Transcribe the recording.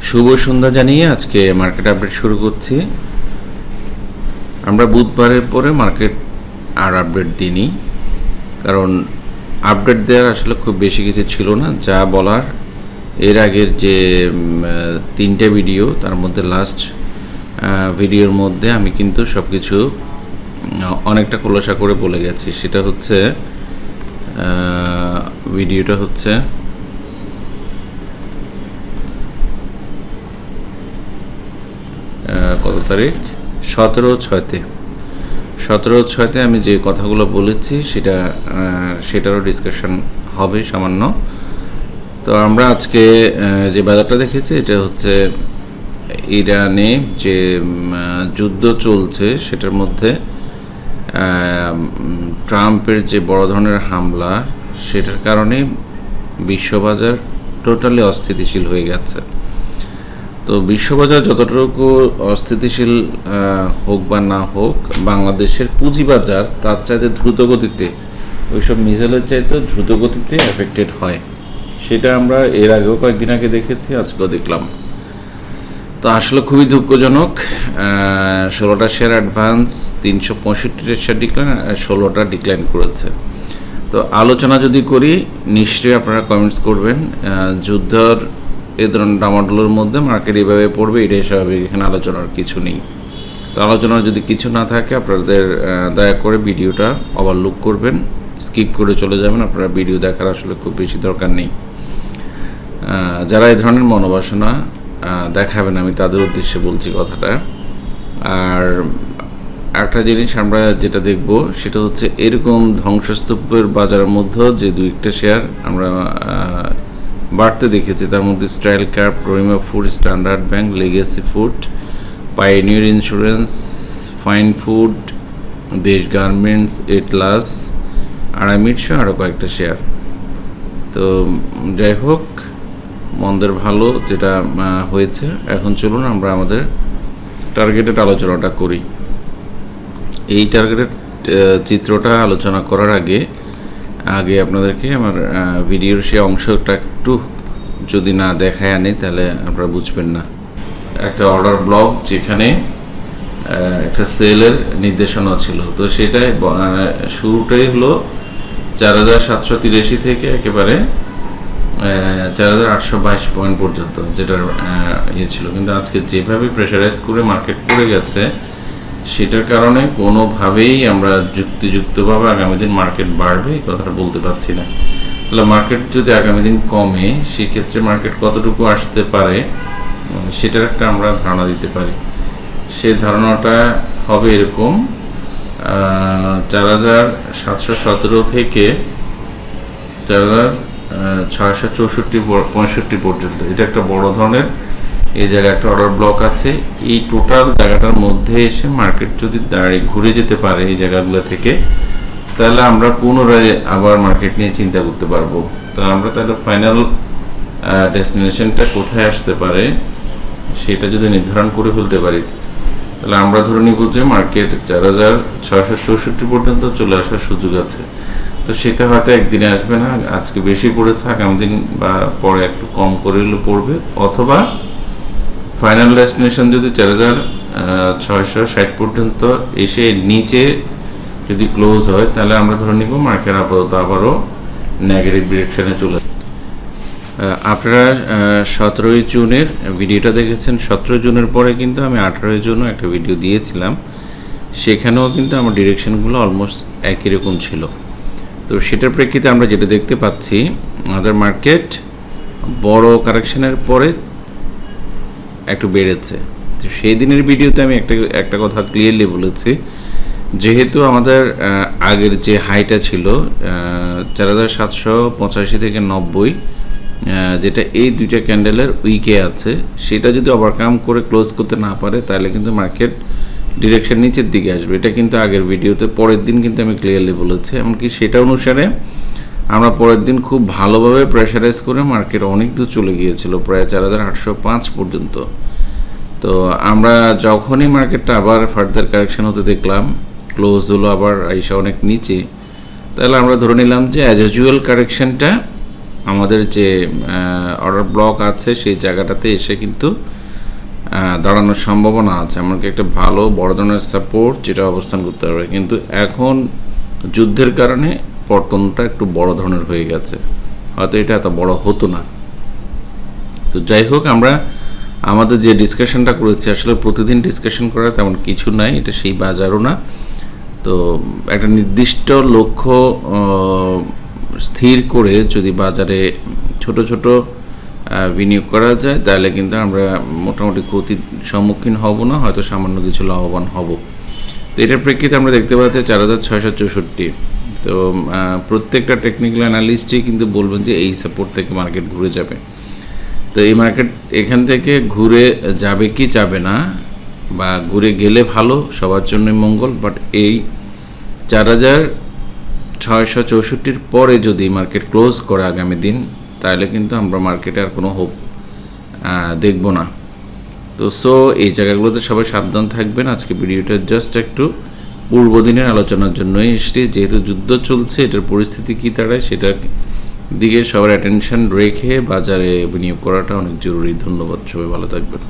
শুভ সন্ধ্যা জানিয়ে আজকে market update শুরু করছি। আমরা বুধবারের পরে মার্কেট আর আপডেট দিইনি, কারণ আপডেট দেওয়ার আসলে খুব বেশি কিছু ছিল না। যা বলার এর আগের যে তিনটে ভিডিও, তার মধ্যে লাস্ট ভিডিওর মধ্যে আমি কিন্তু সব কিছু অনেকটা খোলাসা করে বলে গেছি। সেটা হচ্ছে ভিডিওটা হচ্ছে কত তারিখ, 17/6 আমি যে কথাগুলো বলেছি সেটারও ডিসকাশন হবে সামান্য। তো আমরা আজকে যে বাজারটা দেখেছি, এটা হচ্ছে ইরানে যে যুদ্ধ চলছে সেটার মধ্যে ট্রাম্পের যে বড় ধরনের হামলা, সেটার কারণে বিশ্ববাজার টোটালি অস্থিতিশীল হয়ে গেছে। তো বিশ্ববাজার যতটুকু অস্থিতিশীল হোক বা না হোক, বাংলাদেশের পুঁজিবাজার তার চাইতে দ্রুত গতিতে, ওইসব মিসাইলের চাইতে দ্রুত গতিতে এফেক্টেড হয়। সেটা আমরা এর আগেও কয়েকদিন আগে দেখেছি, আজকেও দেখলাম। তো আসলে খুবই দুঃখজনক। 16টা শেয়ার অ্যাডভান্স, 365টা শেয়ার ডিক্লাইন, 16টা ডিক্লাইন করেছে। তো আলোচনা যদি করি, নিশ্চয়ই আপনারা কমেন্টস করবেন। যুদ্ধর এই ধরনের ডামাডোলের মধ্যে মার্কেট এভাবে পড়বে, এটাই স্বাভাবিক, এখানে আলোচনার কিছু নেই। তো আলোচনার যদি কিছু না থাকে, আপনাদের দয়া করে ভিডিওটা ওভারলুক করবেন, স্কিপ করে চলে যাবেন। আপনারা ভিডিও দেখার আসলে খুব বেশি দরকার নেই। যারা এই ধরনের মনোবাসনা দেখাবেন, আমি তাদের উদ্দেশ্যে বলছি কথাটা। আর একটা জিনিস আমরা যেটা দেখব, সেটা হচ্ছে এরকম ধ্বংসস্তূপের বাজারের মধ্যে যে দুই একটা শেয়ার আমরা বাড়তে দেখেছি, তার মধ্যে style cap, Rahima food, standard bank, legacy food, pioneer insurance, fine food, দেশ গার্মেন্টস, এটলাস, আড়াইমিটশো, আরও কয়েকটা শেয়ার। তো যাই হোক, মন্দের ভালো যেটা হয়েছে। এখন চলুন আমরা আমাদের টার্গেটেড আলোচনাটা করি। এই টার্গেটেড চিত্রটা আলোচনা করার আগে আপনাদেরকে আমার ভিডিওর সে অংশটা একটু যদি না দেখায় আনি, তাহলে আপনারা বুঝবেন না। একটা অর্ডার ব্লক যেখানে একটা সেলের নির্দেশনা ছিল, তো সেটাই শুরুটাই হলো 4783 থেকে একেবারে 4822 পয়েন্ট পর্যন্ত, যেটার ছিল। কিন্তু আজকে যেভাবে প্রেশারাইজ করে মার্কেট পড়ে গেছে, সেটার কারণে কোনোভাবেই আমরা যুক্তিযুক্তভাবে আগামী দিন মার্কেট বাড়বে এই কথাটা বলতে পারছি না। তাহলে মার্কেট যদি আগামী দিন কমে, সেক্ষেত্রে মার্কেট কতটুকু আসতে পারে সেটার একটা আমরা ধারণা দিতে পারি। সেই ধারণাটা হবে এরকম, 4717 থেকে 4664-65 পর্যন্ত। এটা একটা বড় ধরনের, এই জায়গায় একটা অর্ডার ব্লক আছে। এই টোটাল জায়গাটার মধ্যে এসে মার্কেট যদি দাঁড়িয়ে ঘুরে যেতে পারে এই জায়গাগুলো থেকে, তাহলে আমরা পুনরায় আবার মার্কেট নিয়ে চিন্তা করতে পারবো। তো আমরা তাহলে ফাইনাল ডেস্টিনেশনটা কোথায় আসতে পারে সেটা যদি নির্ধারণ করে ফেলতে পারি, তাহলে আমরা ধরে নিব যে মার্কেট 4664 পর্যন্ত চলে আসার সুযোগ আছে। তো সেটা হয়তো একদিনে আসবে না, আজকে বেশি পড়েছে, আগামী দিন বা পরে একটু কম করে হলে পড়বে। অথবা ফাইনাল ডেস্টিনেশন যদি 4660 পর্যন্ত এসে নিচে যদি ক্লোজ হয়, তাহলে আমরা ধরে নিব মার্কেট আপাতত আবারও নেগেটিভ ডিরেকশনে চলে। আপনারা 17 জুনের ভিডিওটা দেখেছেন। 17 জুনের পরে কিন্তু আমি 18 জুনও একটা ভিডিও দিয়েছিলাম, সেখানেও কিন্তু আমার ডিরেকশনগুলো অলমোস্ট একই রকম ছিল। তো সেটার প্রেক্ষিতে আমরা যেটা দেখতে পাচ্ছি, আমাদের মার্কেট বড় কারেকশনের পরে একটু বেড়েছে। তো সেই দিনের ভিডিওতে আমি একটা কথা ক্লিয়ারলি বলেছি, যেহেতু আমাদের আগের যে হাইটা ছিল 4785 থেকে 90, যেটা এই দুইটা ক্যান্ডেলের উইকে আছে, সেটা যদি ওভারকাম করে ক্লোজ করতে না পারে, তাহলে কিন্তু মার্কেট ডিরেকশন নিচের দিকে আসবে। এটা কিন্তু আগের ভিডিওতে পরের দিন কিন্তু আমি ক্লিয়ারলি বলেছি। এমনকি সেটা অনুসারে আমরা পরের দিন খুব ভালোভাবে প্রেশারাইজ করে মার্কেট অনেক দূর চলে গিয়েছিল, প্রায় 4805 পর্যন্ত। তো আমরা যখনই মার্কেটটা আবার ফার্দার কারেকশন হতে দেখলাম, ক্লোজ হলো আবার আইসা অনেক নিচে, তাহলে আমরা ধরে নিলাম যে অ্যাজ ইউজুয়াল কারেকশনটা আমাদের যে অর্ডার ব্লক আছে সেই জায়গাটাতে এসে কিন্তু দাঁড়ানোর সম্ভাবনা আছে, এমনকি একটা ভালো বড় ধরনের সাপোর্ট যেটা অবস্থান করতে পারবে। কিন্তু এখন যুদ্ধের কারণে পতনটা একটু বড় ধরনের হয়ে গেছে, হয়তো এটা এত বড় হতো না। তো যাই হোক, আমরা আমাদের যে ডিসকাশনটা করেছি, আসলে প্রতিদিন ডিসকাশন করা তেমন কিছু নাই, এটা সেই বাজারও না। তো একটা নির্দিষ্ট লক্ষ্য স্থির করে যদি বাজারে ছোট ছোট বিনিয়োগ করা যায়, তাহলে কিন্তু আমরা মোটামুটি ক্ষতির সম্মুখীন হব না, হয়তো সামান্য কিছু লাভবান হব। তো এটার প্রেক্ষিতে আমরা দেখতে পাচ্ছি 4664। তো প্রত্যেকটা টেকনিক্যাল অ্যানালিস্টই কিন্তু বলবেন যে এই সাপোর্ট থেকে মার্কেট ঘুরে যাবে। তো এই মার্কেট এখান থেকে ঘুরে যাবে কি যাবে না, বা ঘুরে গেলে ভালো, সবার জন্যই মঙ্গল। বাট এই 4664 পরে যদি মার্কেট ক্লোজ করে আগামী দিন, তাহলে কিন্তু আমরা মার্কেটে আর কোনো হোপ দেখব না। তো এই জায়গাগুলোতে সবাই সাবধান থাকবেন। আজকে ভিডিওটা জাস্ট একটু পূর্বদিনের আলোচনার জন্যই এসেছি, যেহেতু যুদ্ধ চলছে, এটার পরিস্থিতি কী দাঁড়ায় সেটার দিকে সবার অ্যাটেনশন রেখে বাজারে বিনিয়োগ করাটা অনেক জরুরি। ধন্যবাদ, সবাই ভালো থাকবেন।